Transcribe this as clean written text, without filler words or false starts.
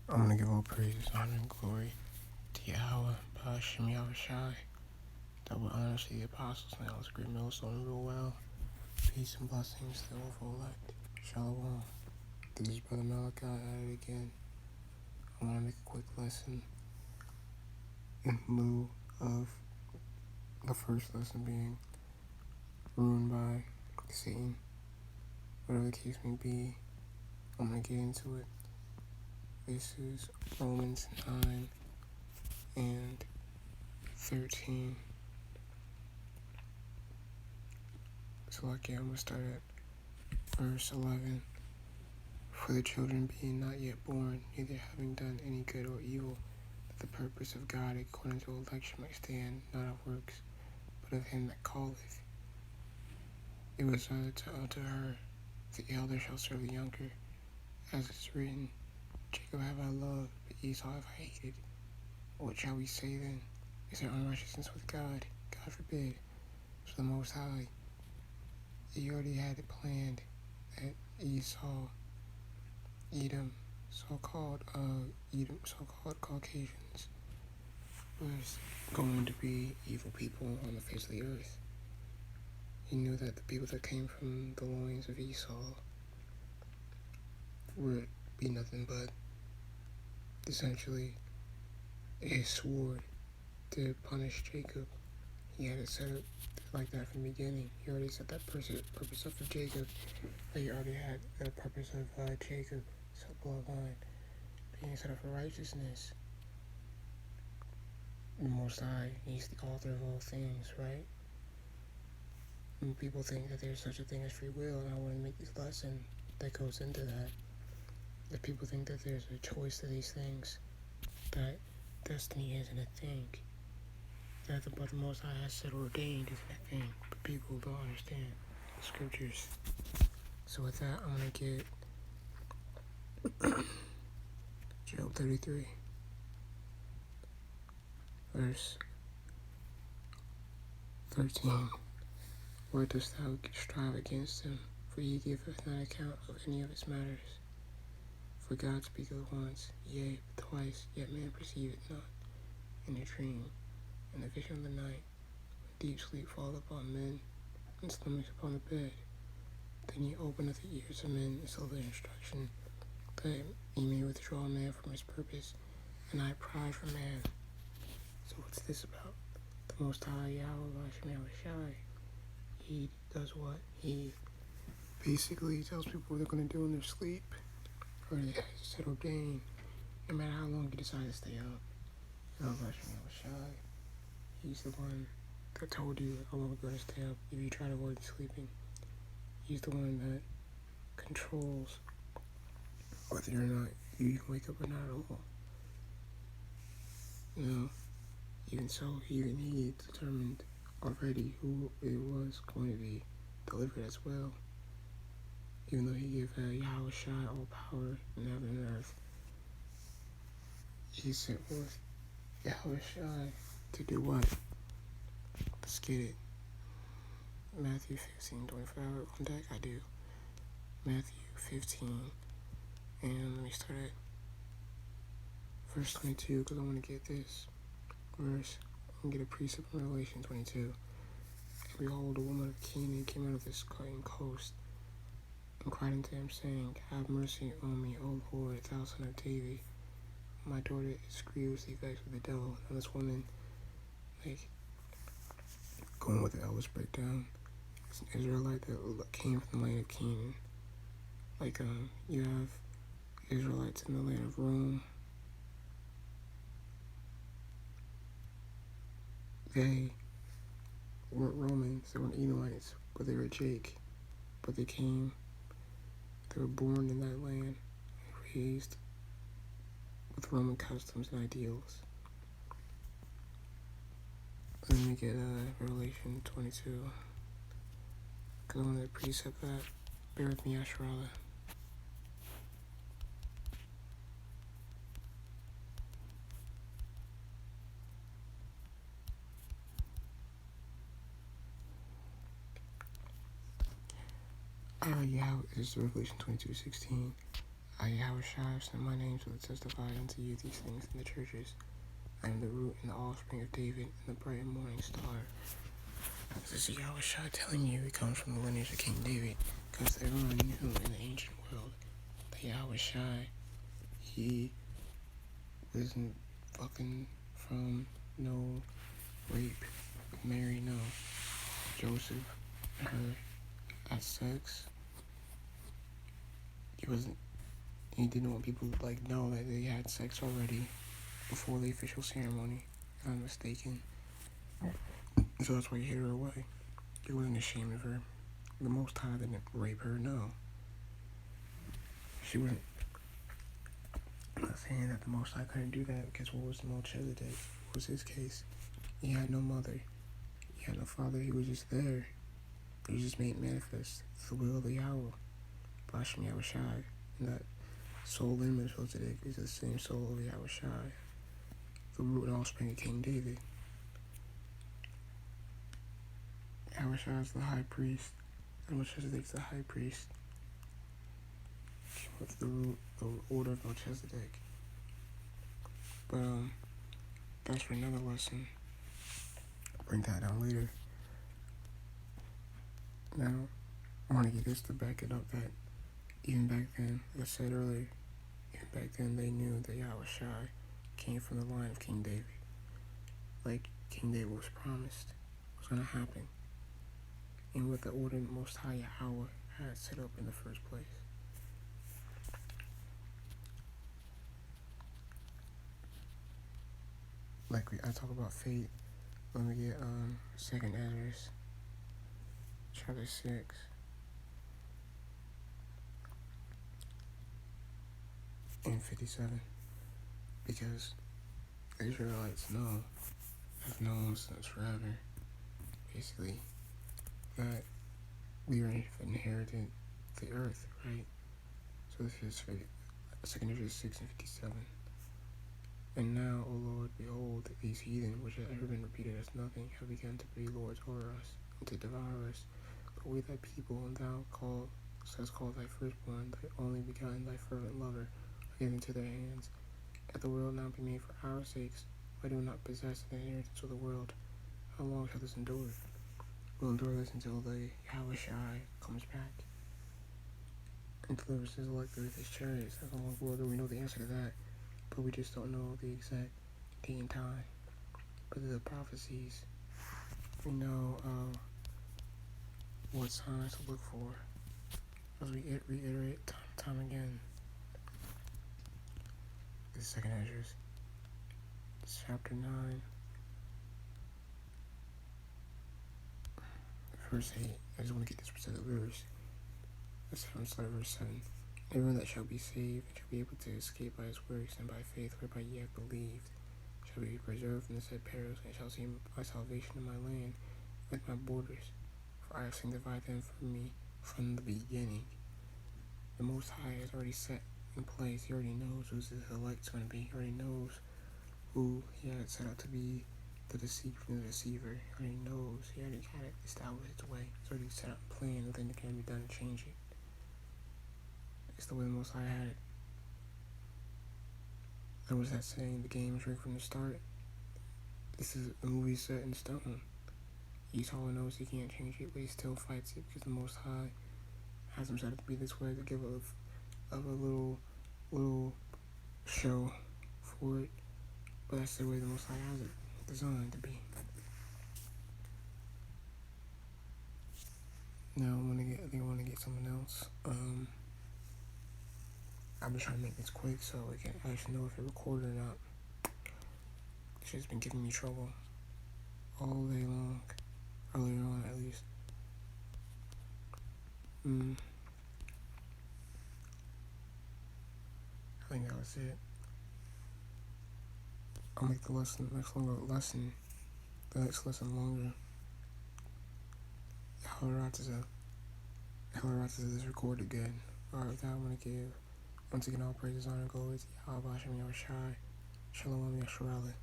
I'm going to give all praise, honor, and glory to Yahawah, Bahasham, Yahawashi. That would honestly the apostles now as a great millstone real well. Peace and blessings to all for elect. Shalom. This is Brother Malachi at it again. I want to make a quick lesson in lieu of the first lesson being ruined by Satan. Whatever the case may be, I'm going to get into it. This is Romans 9 and 13. So again, I'm going to start at verse 11. For the children being not yet born, neither having done any good or evil, that the purpose of God according to election might stand, not of works, but of him that calleth. It was unto her, the elder shall serve the younger, as it is written, Jacob have I loved, but Esau have I hated. What shall we say then? Is there unrighteousness with God? God forbid. So the Most High, he already had it planned that Esau, Edom, so-called Caucasians, was going to be evil people on the face of the earth. He knew that the people that came from the loins of Esau would be nothing but essentially his sword to punish Jacob. He had it set up like that from the beginning. He already set that purpose up for Jacob. He already had the purpose of Jacob, so bloodline, being set up for righteousness. The Most High, he's the author of all things, right? And people think that there's such a thing as free will, and I want to make this lesson that goes into that. That people think that there's a choice to these things, that destiny isn't a thing, that the Most High has said ordained isn't a thing, but people don't understand the scriptures. So with that, I'm going to get Job 33, verse 13. Why dost thou strive against him? For he giveth not account of any of his matters. For God speaketh once, yea, but twice, yet man perceiveth not. In a dream, in the vision of the night, when deep sleep falleth upon men, and slumbers upon the bed. Then he openeth the ears of men and so their instruction, that he may withdraw man from his purpose, and I pride from man. So what's this about? The Most High Yahawah, Yahawashi, he does what? He basically tells people what they're going to do in their sleep, or they have set ordained, no matter how long you decide to stay up. Yahawashi, he's the one that told you how long you're going to stay up if you try to avoid sleeping. He's the one that controls whether or not you can wake up or not at all. You know, even so, even he determined already who it was going to be delivered as well. Even though he gave Yahawashi all power in heaven and earth, he sent forth Yahawashi to do what? Let's get it. Matthew 15:25 on deck. I do. Matthew 15, and let me start at verse 22 because I want to get this verse and get a precept in Revelation 22. And behold, a woman of Canaan came out of this coast and cried unto him, saying, Have mercy on me, O Lord, thou son of David. My daughter is grievously vexed with the devil. Now this woman, going with the Elvis breakdown, is an Israelite that came from the land of Canaan. You have Israelites in the land of Rome. They weren't Romans, they weren't Edomites, but they were Jake. But they were born in that land, raised with Roman customs and ideals. Let me get Revelation 22, because I want to precept that. Bear with me, Asherallah. Yahweh is Revelation 22:16. I, Yahawashi, have sent my name to testify unto you these things in the churches. I am the root and the offspring of David and the bright and morning star. This is Yahawashi telling you it comes from the lineage of King David, because everyone knew in the ancient world that Yahawashi, he wasn't fucking from no rape with Mary, no. Joseph and her had sex. He didn't want people to know that they had sex already before the official ceremony, if I'm mistaken. So that's why he hid her away. He wasn't ashamed of her. The Most High didn't rape her, no. She wasn't. I'm not saying that the Most High couldn't do that, because what was Melchizedek? What was his case? He had no mother. He had no father. He was just there. He was just made manifest. The will of the Yahawah. Bahasham Yahawashi. And that soul in Melchizedek is the same soul of Yahawashi. The root and offspring of King David. Yahawashi is the high priest. And Melchizedek is the high priest. With the root, the order of Melchizedek. But that's for another lesson. I'll bring that down later. Now, I want to get this to back it up that even back then, like I said earlier, even back then they knew that Yahawashi came from the line of King David. Like King David was promised was going to happen. And with the order the Most High Yahawah had set up in the first place. I talk about fate. Let me get 2nd Ezra, chapter 6. And 57. Because the Israelites have known since forever, basically, that we are inherited the earth, right? So this is 2nd Ezra 6 and 57. And now, O Lord, behold, these heathen, which have ever been repeated as nothing, have begun to be lords over us, and to devour us. But we thy people, and thou hast called thy firstborn, thy only begotten, thy fervent lover, are given to their hands. Let the world now be made for our sakes. Why do we not possess the inheritance of the world? How long shall this endure? We'll endure this until the Yahawashi comes back and delivers his elect with his chariots. How long will we know the answer to that? But we just don't know the exact date and time. But the prophecies, we know what signs to look for, as we reiterate time again. This is 2nd Ezra, chapter 9, verse 8. I just want to get this specific verse. Let's start verse 7. Everyone that shall be saved and shall be able to escape by his works and by faith whereby ye have believed shall be preserved from the said perils, and shall see my salvation in my land with my borders, for I have sanctified them for me from the beginning. The Most High has already set in place. He already knows who his elect's going to be. He already knows who he had set out to be the deceiver from the deceiver. He already knows. He already had it established its way. It's already set up and planned. Nothing that can be done to change it. It's the way the Most High had it. There was that saying, the game is rigged from the start. This is a movie set in stone. Esau knows he can't change it, but he still fights it because the Most High has him set up to be this way, to give a little show for it. But that's the way the Most High has it designed to be. Now I think I want to get something else. I've been trying to make this quick so I can actually know if it recorded or not. It's just been giving me trouble all day long. Earlier on, at least. I think that was it. I'll make the next lesson longer. Yahawashi is recorded good. Alright, with that, I'm going to give once again all praises, honor, glory to Yahawah, Bahasham, Yahawashi, Shalom, Yasharallah.